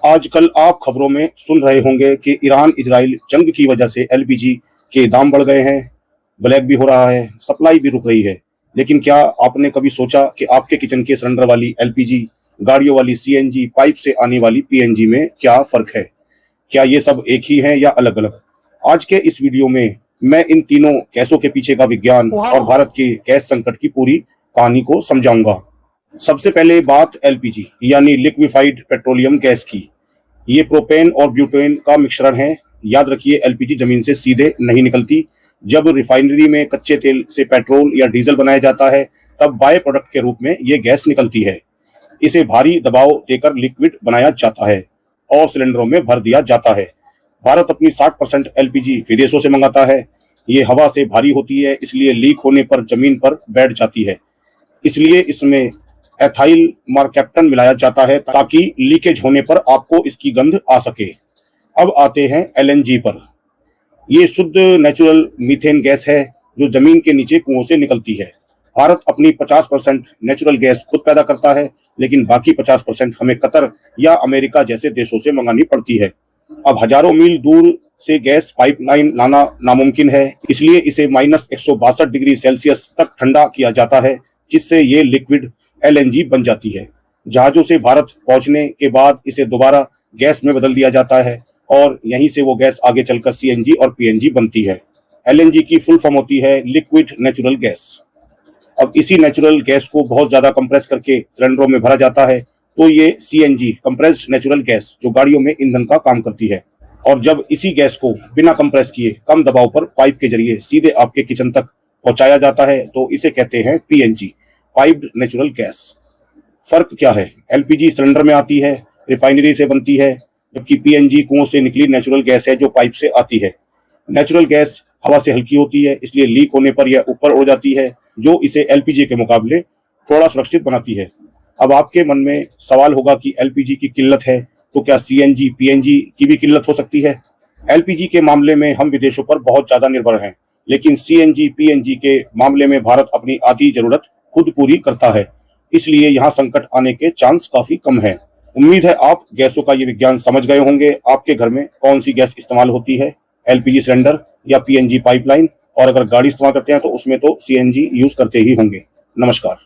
आजकल आप खबरों में सुन रहे होंगे कि ईरान इजराइल जंग की वजह से एलपीजी के दाम बढ़ गए हैं, ब्लैक भी हो रहा है, सप्लाई भी रुक रही है। लेकिन क्या आपने कभी सोचा कि आपके किचन के सिलेंडर वाली एलपीजी, गाड़ियों वाली सीएनजी, पाइप से आने वाली पीएनजी में क्या फर्क है? क्या ये सब एक ही है या अलग अलग? आज के इस वीडियो में मैं इन तीनों गैसों के पीछे का विज्ञान और भारत के गैस संकट की पूरी कहानी को समझाऊंगा। सबसे पहले बात एलपीजी यानी लिक्विफाइड पेट्रोलियम गैस की। ये प्रोपेन और ब्यूटेन का मिश्रण है। याद रखिए, एलपीजी जमीन से सीधे नहीं निकलती। जब रिफाइनरी में कच्चे तेल से पेट्रोल या डीजल बनाया जाता है, तब बाय प्रोडक्ट के रूप में ये गैस निकलती है। इसे भारी दबाव देकर लिक्विड बनाया जाता है और सिलेंडरों में भर दिया जाता है। भारत अपनी 60% एलपीजी विदेशों से मंगाता है। ये हवा से भारी होती है, इसलिए लीक होने पर जमीन पर बैठ जाती है। इसलिए इसमें एथाइल मार्केप्टन मिलाया जाता है ताकि लीकेज होने पर आपको इसकी गंध आ सके। अब आते हैं एलएनजी पर। ये शुद्ध नेचुरल मीथेन गैस है जो जमीन के नीचे कुओं से निकलती है। भारत अपनी 50% नेचुरल गैस खुद पैदा करता है, लेकिन बाकी 50% हमें कतर या अमेरिका जैसे देशों से मंगानी पड़ती है। अब हजारों मील दूर से गैस पाइपलाइन लाना नामुमकिन है, इसलिए इसे -162 डिग्री सेल्सियस तक ठंडा किया जाता है, जिससे ये लिक्विड एलएनजी बन जाती है। जहाजों से भारत पहुंचने के बाद इसे दोबारा गैस में बदल दिया जाता है और यहीं से वो गैस आगे चलकर सीएनजी और पीएनजी बनती है। एलएनजी की फुल फॉर्म होती है लिक्विड नेचुरल गैस। अब इसी नेचुरल गैस को बहुत ज्यादा कंप्रेस करके सिलेंडरों में भरा जाता है, तो ये सीएनजी कंप्रेस्ड नेचुरल गैस जो गाड़ियों में ईंधन का काम करती है। और जब इसी गैस को बिना कंप्रेस किए कम दबाव पर पाइप के जरिए सीधे आपके किचन तक पहुंचाया जाता है, तो इसे कहते हैं पीएनजी, पाइप्ड नेचुरल गैस। फर्क क्या है? एलपीजी सिलेंडर में आती है, रिफाइनरी से बनती है, जबकि पीएनजी कुओं से निकली नेचुरल गैस है जो पाइप से आती है। नेचुरल गैस हवा से हल्की होती है, इसलिए लीक होने पर यह ऊपर उड़ जाती है, जो इसे एलपीजी के मुकाबले थोड़ा सुरक्षित बनाती है। अब आपके मन में सवाल होगा कि एलपीजी की किल्लत है, तो क्या सीएनजी पीएनजी की भी किल्लत हो सकती है? एलपीजी के मामले में हम विदेशों पर बहुत ज्यादा निर्भर हैं, लेकिन सीएनजी पीएनजी के मामले में भारत अपनी आधी जरूरत खुद पूरी करता है, इसलिए यहाँ संकट आने के चांस काफी कम है। उम्मीद है आप गैसों का ये विज्ञान समझ गए होंगे। आपके घर में कौन सी गैस इस्तेमाल होती है, एलपीजी सिलेंडर या पीएनजी पाइपलाइन? और अगर गाड़ी इस्तेमाल करते हैं तो उसमें तो सीएनजी यूज करते ही होंगे। नमस्कार।